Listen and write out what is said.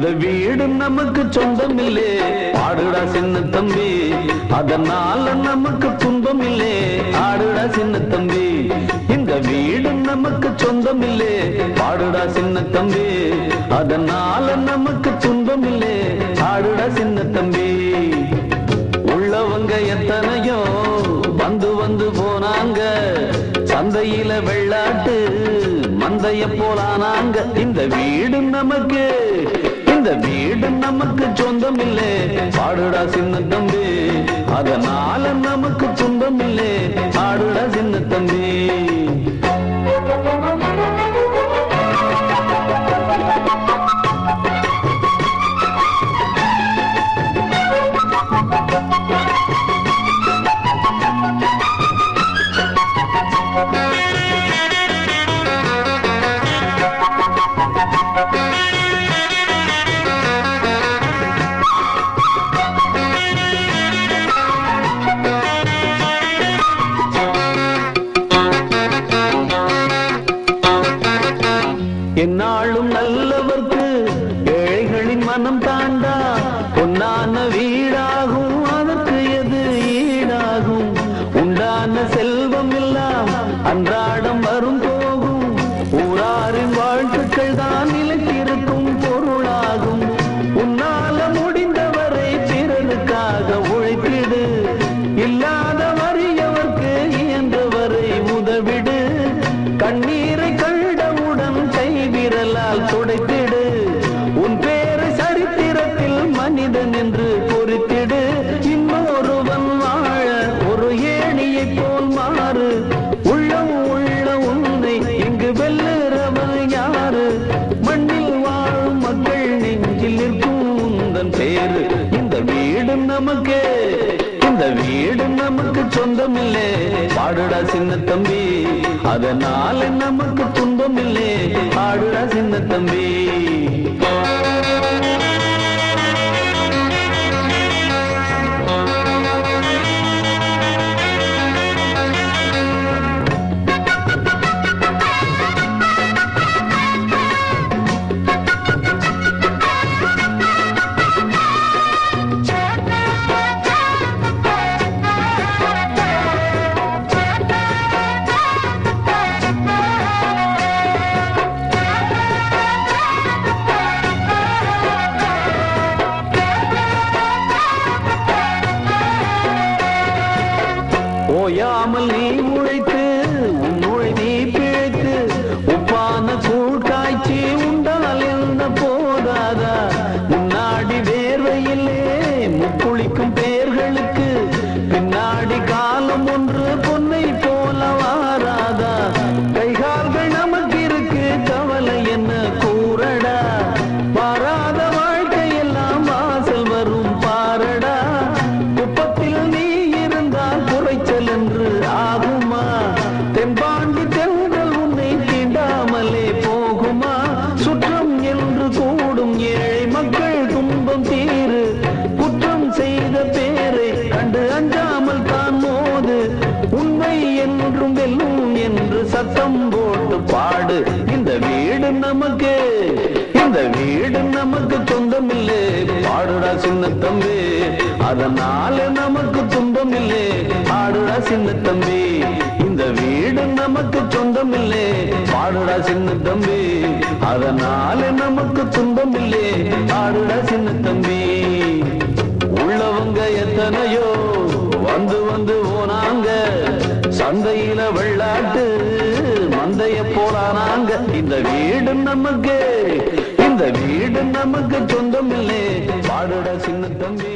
இந்த வீடு நமக்கு சொந்தம் இல்லே ஆடுடா சின்ன தம்பி அதனால நமக்கு துன்பம் இல்லே ஆடுடா சின்ன தம்பி இந்த வீடு நமக்கு சொந்தம் இல்லே ஆடுடா சின்ன தம்பி அதனால நமக்கு துன்பம் இல்லே ஆடுடா சின்ன தம்பி உள்ளவங்க எத்தனையோ வந்து வந்து போனாங்க சந்தையில வெள்ளாட்டு மந்தைய போலானாங்க இந்த வீடு நமக்கு சொந்தம் இல்லே பாடுடா சின்ன தம்பி அதனால நமக்கு துன்பம் இல்லே ஆடுடா சின்ன தம்பி என்னாலும் நல்லவர்க்கு ஏழைகளின் மனம் தாண்டா பொன்னான வீடாகும் அதற்கு எது ஈடாகும் உண்டான செல்வம் எல்லாம் அன்றாடம் வரும் போகும் ஊராரின் வாழ்த்துக்கள் தான் நிலைத்திருக்கும் பொருளாகும் உன்னால முடிந்தவரை பிறனுக்காக உழைத்திடு இல்லாத வறியவர்க்கு இயன்றவரை உதவிடு கண்ணீரை கண்டவுடன் கைவிரலால் துடைத்திடு உன் பேரை சரித்திரத்தில் மனிதன் என்று பொறித்திடு இன்னொருவன் வாழ ஒரு ஏணியை போல் மாறு உள்ளம் உள்ள உன்னை இங்கு வெல்லுறவன் யாரு மண்ணில் வாழும் மக்கள் நெஞ்சில் நிற்கும் உந்தன் பேரு இந்த வீடு நமக்கு சொந்தம் இல்லே பாடுடா சின்ன தம்பி அதனால நமக்கு துன்பம் இல்லே ஆடுடா சின்ன தம்பி ஓயாமல் நீ உழைத்து உன் மொழி நீ பிழைத்து உப்பான கூழ் காய்ச்சி உண்டால் என்ன போதாதா முன்னாடி வேர்வையிலே முக்குளிக்கும் பேர்களுக்கு பின்னாடி காலம் ஒன்று பொன்னை போல வாராதா கைகால்கள் நமக்கு இருக்கு கவலை என்ன கூறடா வாராத வாழ்க்கையெல்லாம் வாசல் வரும் பாரடா குப்பத்தில் நீ இருந்தால் குறைச்சல் என்று ஆகுமா தென்பாண்டி தென்றல் உன்னை தீண்டாமலே போகுமா சுற்றம் என்று கூடும் ஏழை மக்கள் துன்பம் தீரு குற்றம் செய்த பேரை கண்டு அஞ்சாமல் தான் மோது உண்மை என்றும் வெல்லும் என்று சத்தம் போட்டு பாடு இந்த வீடு நமக்கு சொந்தம் இல்லே பாடுடா சின்ன தம்பி அதனால நமக்கு துன்பம் இல்லே ஆடுடா சின்ன தம்பி இந்த வீடு நமக்கு சொந்தம் இல்லே பாடுடா சின்ன தம்பி அதனால நமக்கு துன்பம் இல்லே ஆடுடா சின்ன தம்பி உள்ளவங்க எத்தனையோ வந்து வந்து போனாங்க சந்தையில வெள்ளாட்டு மந்தைய போலானாங்க இந்த வீடு நமக்கு சொந்தம் இல்லே பாடுடா சின்ன தம்பி